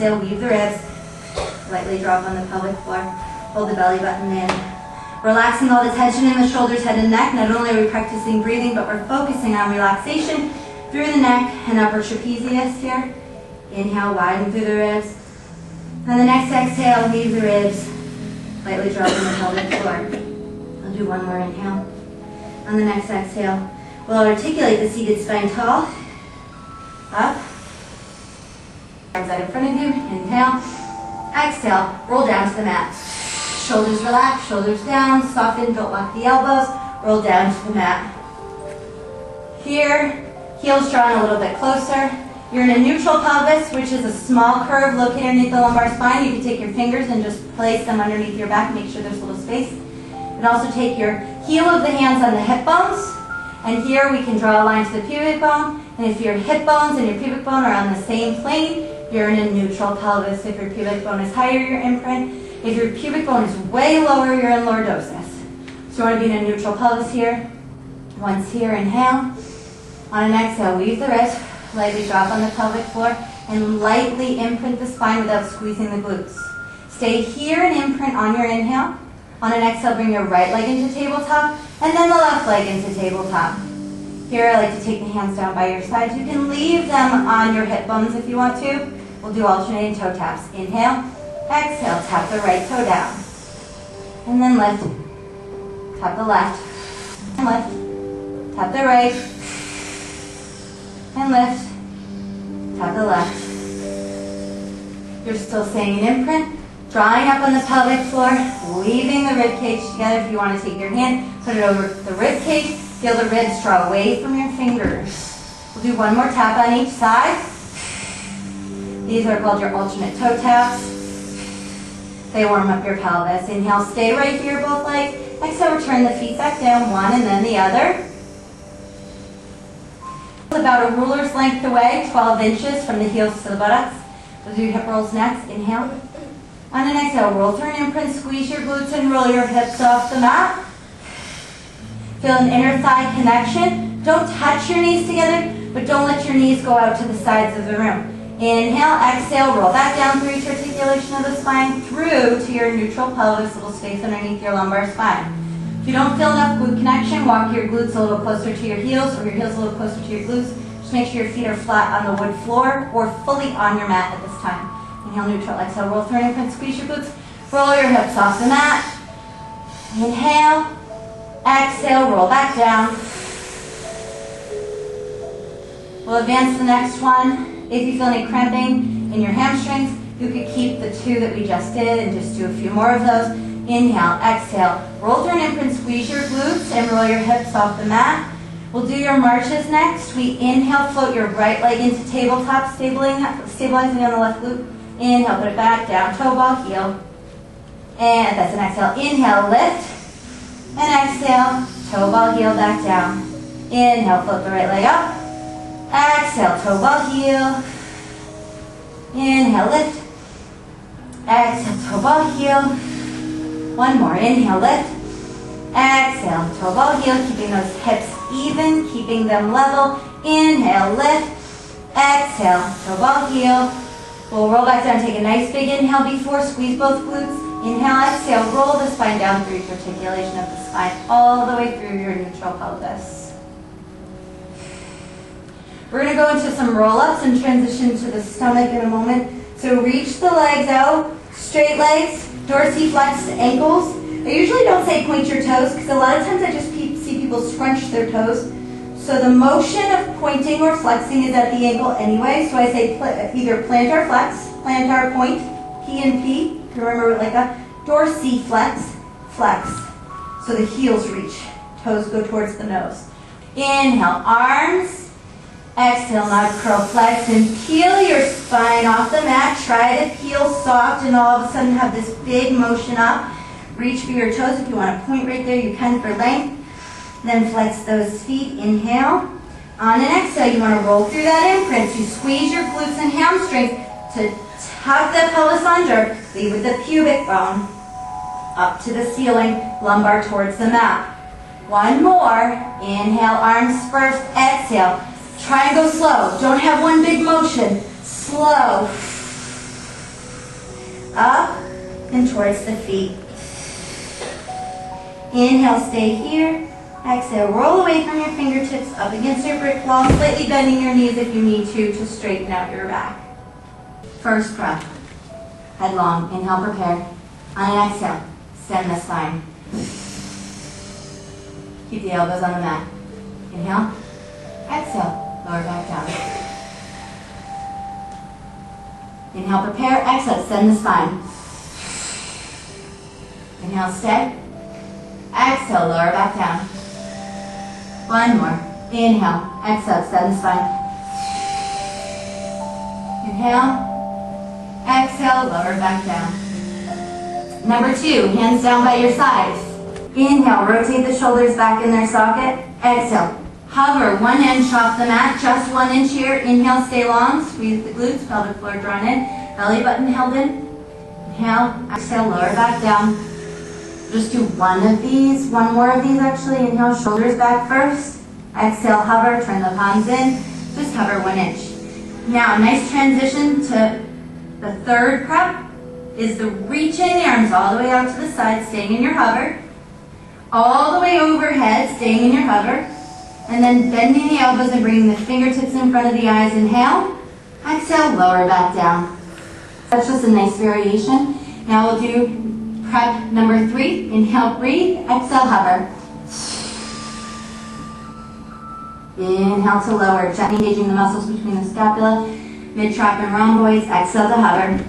Exhale, weave the ribs. Lightly drop on the pelvic floor. Hold the belly button in. Relaxing all the tension in the shoulders, head and neck. Not only are we practicing breathing, but we're focusing on relaxation through the neck and upper trapezius here. Inhale, widen through the ribs. On the next exhale, weave the ribs. Lightly drop on the pelvic floor. I'll do one more inhale. On the next exhale, we'll articulate the seated spine tall. Up. Arms out in front of you. Inhale. Exhale. Roll down to the mat. Shoulders relax, shoulders down. Soften, don't lock the elbows. Roll down to the mat. Here, heels drawn a little bit closer. You're in a neutral pelvis, which is a small curve located underneath the lumbar spine. You can take your fingers and just place them underneath your back. Make sure there's a little space. You can also take your heel of the hands on the hip bones. And here we can draw a line to the pubic bone. And if your hip bones and your pubic bone are on the same plane, you're in a neutral pelvis. If your pubic bone is higher, you're imprint. If your pubic bone is way lower, you're in lordosis. So you want to be in a neutral pelvis here. Once here, inhale. On an exhale, weave the ribs. Lightly drop on the pelvic floor and lightly imprint the spine without squeezing the glutes. Stay here and imprint on your inhale. On an exhale, bring your right leg into tabletop and then the left leg into tabletop. Here, I like to take the hands down by your sides. You can leave them on your hip bones if you want to. We'll do alternating toe taps. Inhale, exhale, tap the right toe down. And then lift. Tap the left. And lift. Tap the right. And lift. Tap the left. You're still staying in imprint. Drawing up on the pelvic floor. Weaving the rib cage together. If you want to take your hand, put it over the rib cage. Feel the ribs draw away from your fingers. We'll do one more tap on each side. These are called your alternate toe taps. They warm up your pelvis. Inhale, stay right here, both legs. Exhale, return the feet back down, one and then the other. About a ruler's length away, 12 inches from the heels to the buttocks. We'll do hip rolls next. Inhale. On an exhale, roll through an imprint, squeeze your glutes and roll your hips off the mat. Feel an inner thigh connection. Don't touch your knees together, but don't let your knees go out to the sides of the room. Inhale, exhale, roll back down through each articulation of the spine through to your neutral pelvis, little space underneath your lumbar spine. If you don't feel enough glute connection, walk your glutes a little closer to your heels or your heels a little closer to your glutes. Just make sure your feet are flat on the wood floor or fully on your mat at this time. Inhale, neutral, exhale, roll through an imprint, squeeze your glutes, roll your hips off the mat. Inhale, exhale, roll back down. We'll advance to the next one. If you feel any cramping in your hamstrings, you could keep the two that we just did and just do a few more of those. Inhale, exhale, roll through an imprint, squeeze your glutes and roll your hips off the mat. We'll do your marches next. We inhale, float your right leg into tabletop, stabilizing on the left glute. Inhale, put it back down, toe ball, heel. And that's an exhale. Inhale, lift. And exhale, toe ball, heel, back down. Inhale, float the right leg up. Exhale, toe ball, heel. Inhale, lift. Exhale, toe ball, heel. One more. Inhale, lift. Exhale, toe ball, heel. Keeping those hips even, keeping them level. Inhale, lift. Exhale, toe ball, heel. We'll roll back down. Take a nice big inhale before. Squeeze both glutes. Inhale, exhale. Roll the spine down through each articulation of the spine all the way through your neutral pelvis. We're going to go into some roll-ups and transition to the stomach in a moment. So reach the legs out, straight legs, dorsiflex ankles. I usually don't say point your toes because a lot of times I just see people scrunch their toes. So the motion of pointing or flexing is at the ankle anyway. So I say either plantar flex, plantar point, P and P. You remember like that? Dorsiflex, flex. So the heels reach, toes go towards the nose. Inhale, arms. Exhale, now curl, flex, and peel your spine off the mat. Try to peel soft and all of a sudden have this big motion up. Reach for your toes. If you want to point right there, you can for length. Then flex those feet. Inhale. On an exhale, you want to roll through that imprint. You squeeze your glutes and hamstrings to tuck the pelvis under. Lead with the pubic bone up to the ceiling, lumbar towards the mat. One more. Inhale, arms first. Exhale. Try and go slow. Don't have one big motion. Slow. and towards the feet. Inhale, stay here. Exhale, roll away from your fingertips up against your brick wall, slightly bending your knees if you need to straighten out your back. First breath, head long. Inhale, prepare. On an exhale, extend the spine. Keep the elbows on the mat. Inhale, exhale, lower back down. Inhale, prepare, exhale, extend the spine. Inhale, stay. Exhale, lower back down. One more. Inhale, exhale, extend the spine. Inhale, exhale, lower back down. Number 2, hands down by your sides. Inhale, rotate the shoulders back in their socket. Exhale, hover 1 inch off the mat, just 1 inch here. Inhale, stay long, squeeze the glutes, pelvic floor drawn in, belly button held in. Inhale, exhale, lower back down. Just do one more of these actually. Inhale, shoulders back first. Exhale, hover, turn the palms in. Just hover 1 inch. Now, nice transition to the third prep is the reaching the arms all the way out to the side, staying in your hover. All the way overhead, staying in your hover. And then bending the elbows and bringing the fingertips in front of the eyes. Inhale, exhale, lower back down. That's just a nice variation. Now we'll do prep number 3. Inhale, breathe. Exhale, hover. Inhale to lower, gently engaging the muscles between the scapula, mid-trap and rhomboids. Exhale to hover.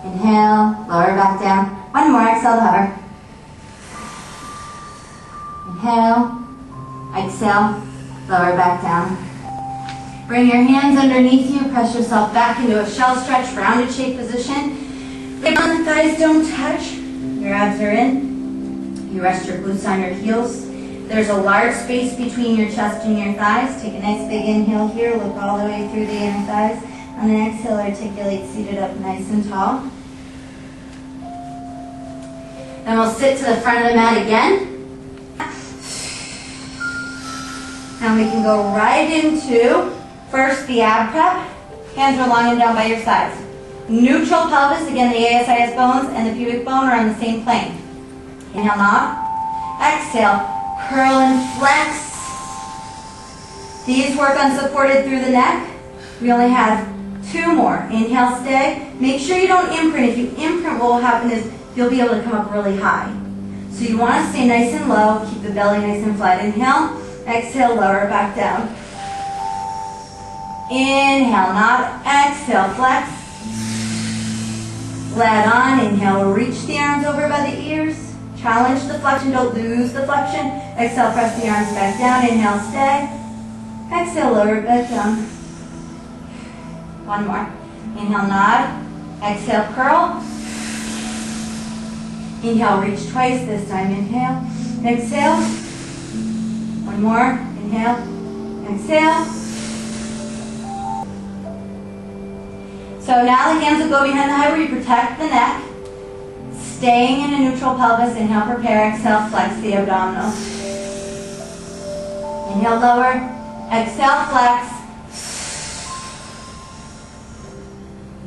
Inhale, lower back down. One more, exhale to hover. Inhale, exhale, lower back down. Bring your hands underneath you, press yourself back into a shell stretch, rounded shape position. The thighs don't touch, your abs are in. You rest your glutes on your heels. There's a large space between your chest and your thighs. Take a nice big inhale here, look all the way through the inner thighs. On an exhale, articulate seated up nice and tall. Then we'll sit to the front of the mat again. Now we can go right into, first the ab prep. Hands are long and down by your sides. Neutral pelvis, again the ACSM bones and the pubic bone are on the same plane. Inhale, knock. Exhale, curl and flex. These work unsupported through the neck. We only have 2 more. Inhale, stay. Make sure you don't imprint. If you imprint, what will happen is you'll be able to come up really high. So you want to stay nice and low. Keep the belly nice and flat. Inhale, exhale, lower back down. Inhale, knot. Exhale, flex. Glad on. Inhale, reach the arms over by the ears. Challenge the flexion, don't lose the flexion. Exhale, press the arms back down. Inhale, stay. Exhale, lower back down. One more. Inhale, nod. Exhale, curl. Inhale, reach twice. This time, inhale. Exhale. One more. Inhale. Exhale. So now the hands will go behind the head where you protect the neck. Staying in a neutral pelvis. Inhale, prepare. Exhale, flex the abdominals. Inhale, lower. Exhale, flex.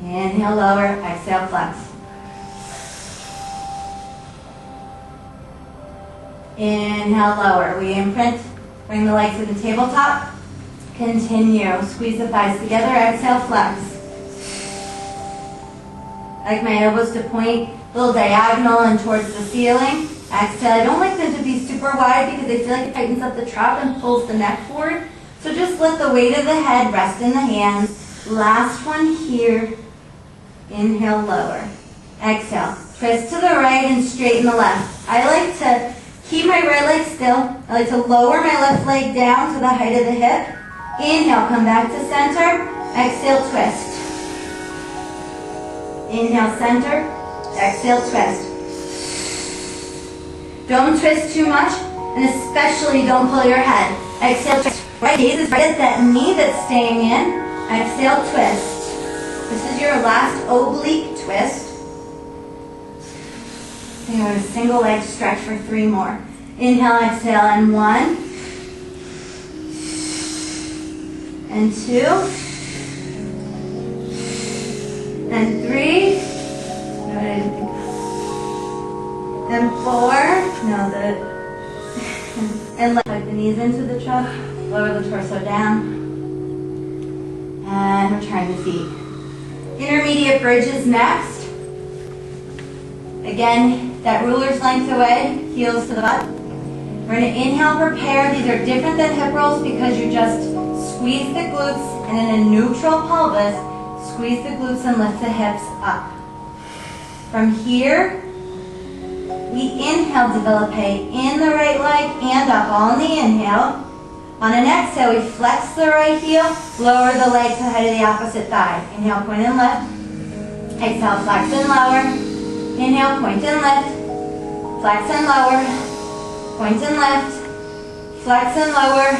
Inhale, lower. Exhale, flex. Inhale, lower. We imprint. Bring the legs to the tabletop. Continue. Squeeze the thighs together. Exhale, flex. I like my elbows to point a little diagonal and towards the ceiling. Exhale. I don't like them to be super wide because I feel like it tightens up the trap and pulls the neck forward. So just let the weight of the head rest in the hands. Last one here. Inhale, lower. Exhale. Twist to the right and straighten the left. I like to keep my right leg still. I like to lower my left leg down to the height of the hip. Inhale, come back to center. Exhale, twist. Inhale, center. Exhale, twist. Don't twist too much, and especially don't pull your head. Exhale, twist. Right gaze is right at that knee that's staying in. Exhale, twist. This is your last oblique twist. And you're going to single leg stretch for 3 more. Inhale, exhale, and 1. And 2. And 3. knees into the chest, lower the torso down, and return the feet. Intermediate bridge is next. Again, that ruler's length away, heels to the butt. We're going to inhale, prepare. These are different than hip rolls because you just squeeze the glutes, and in a neutral pelvis, squeeze the glutes and lift the hips up. From here, we inhale, develop A in the right leg and up on the inhale. On an exhale, we flex the right heel, lower the leg to the height of the opposite thigh. Inhale, point and lift. Exhale, flex and lower. Inhale, point and lift. Flex and lower. Point and lift. Flex and lower.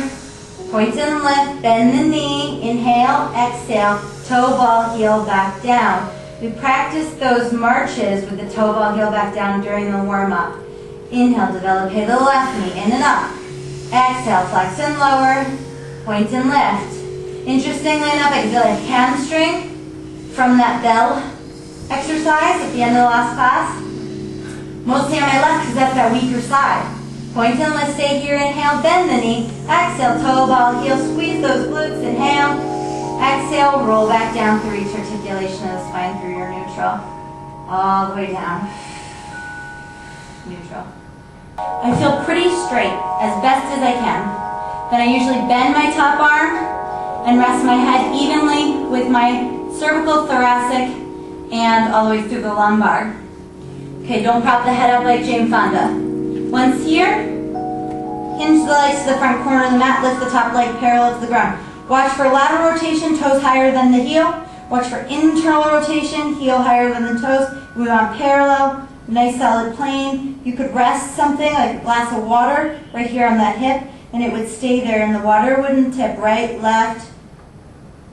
Point and lift. Bend the knee. Inhale, exhale. Toe ball, heel back down. We practice those marches with the toe ball, heel back down during the warm-up. Inhale, develop the left knee, in and up. Exhale, flex and lower, point and lift. Interestingly enough, I can feel a hamstring from that bell exercise at the end of the last class. Mostly on my left because that's our weaker side. Point and lift, stay here, inhale, bend the knee. Exhale, toe ball, heel, squeeze those glutes, inhale. Exhale, roll back down through each articulation of the spine through your neutral. All the way down. Neutral. I feel pretty straight, as best as I can. Then I usually bend my top arm and rest my head evenly with my cervical, thoracic, and all the way through the lumbar. Okay, don't prop the head up like Jane Fonda. Once here, hinge the legs to the front corner of the mat, lift the top leg parallel to the ground. Watch for lateral rotation, toes higher than the heel. Watch for internal rotation, heel higher than the toes. We want parallel, nice solid plane. You could rest something like a glass of water right here on that hip, and it would stay there, and the water wouldn't tip right, left,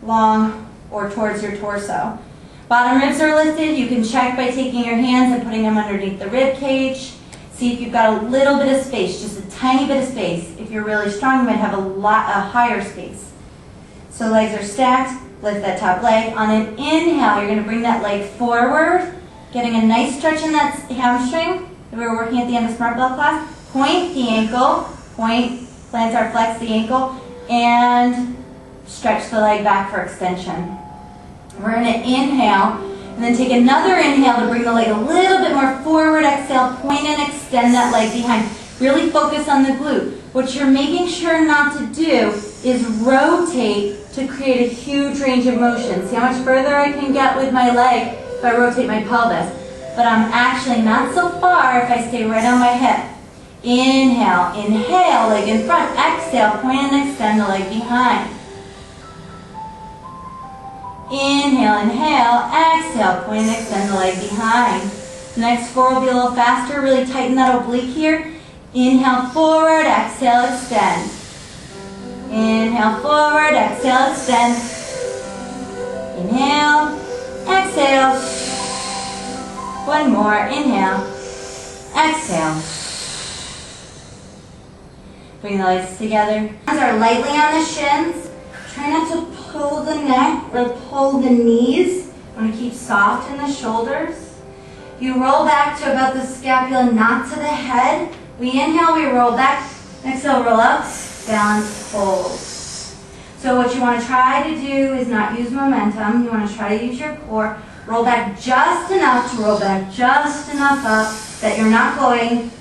long, or towards your torso. Bottom ribs are lifted. You can check by taking your hands and putting them underneath the rib cage. See if you've got a little bit of space, just a tiny bit of space. If you're really strong, you might have a higher space. So legs are stacked, lift that top leg. On an inhale, you're going to bring that leg forward, getting a nice stretch in that hamstring that we were working at the end of Smart Belt class. Point the ankle, point, plantar flex the ankle, and stretch the leg back for extension. We're going to inhale, and then take another inhale to bring the leg a little bit more forward. Exhale, point and extend that leg behind. Really focus on the glute. What you're making sure not to do is rotate to create a huge range of motion. See how much further I can get with my leg if I rotate my pelvis. But I'm actually not so far if I stay right on my hip. Inhale, inhale, leg in front. Exhale, point and extend the leg behind. Inhale, inhale, exhale, point and extend the leg behind. The next four will be a little faster. Really tighten that oblique here. Inhale, forward, exhale, extend. Inhale, forward, exhale, extend. Inhale, exhale. One more, inhale, exhale. Bring the legs together. Hands are lightly on the shins. Try not to pull the neck or pull the knees. You want to keep soft in the shoulders. You roll back to about the scapula, not to the head. We inhale, we roll back. Exhale, roll up, balance, hold. So what you want to try to do is not use momentum. You want to try to use your core. Roll back just enough to roll back just enough up that you're not going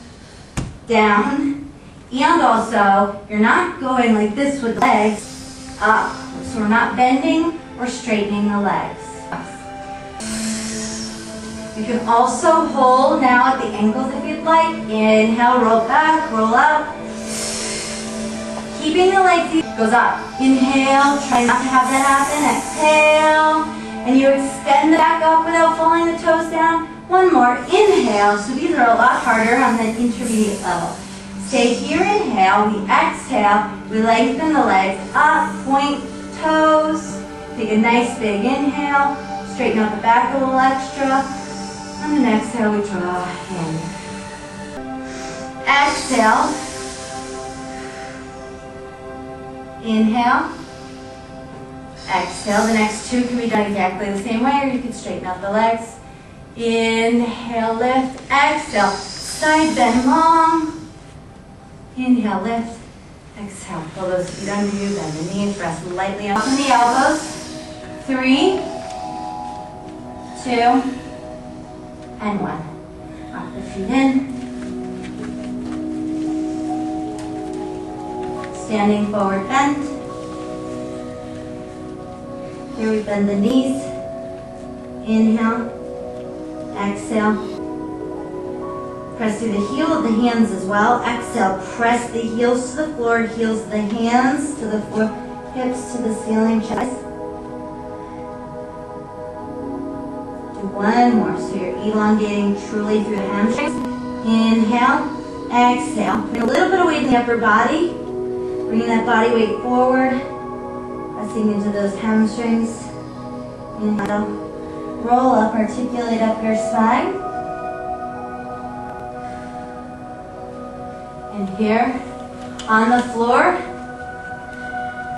down. And also, you're not going like this with the legs up. So we're not bending or straightening the legs. You can also hold now at the ankles if you'd like. Inhale, roll back, roll up. Keeping the legs goes up. Inhale, try not to have that happen. Exhale, and you extend the back up without falling the toes down. One more, inhale. So these are a lot harder on the intermediate level. Stay here, inhale, we exhale, we lengthen the legs up, point toes. Take a nice big inhale, straighten out the back a little extra. On an exhale, we draw in. Exhale. Inhale. Exhale. The next two can be done exactly the same way, or you can straighten out the legs. Inhale, lift. Exhale. Side bend long. Inhale, lift. Exhale, pull those feet under you, bend the knees, rest lightly up in the elbows. 3, 2, and 1. Rock the feet in. Standing forward bend. Here we bend the knees. Inhale. Exhale. Press through the heel of the hands as well. Exhale. Press the heels to the floor, heels of the hands to the floor, hips to the ceiling, chest. Do one more. So you're elongating truly through the hamstrings. Inhale. Exhale. Bring a little bit of weight in the upper body. Bringing that body weight forward. Pressing into those hamstrings. Inhale. Roll up, articulate up your spine. And here on the floor,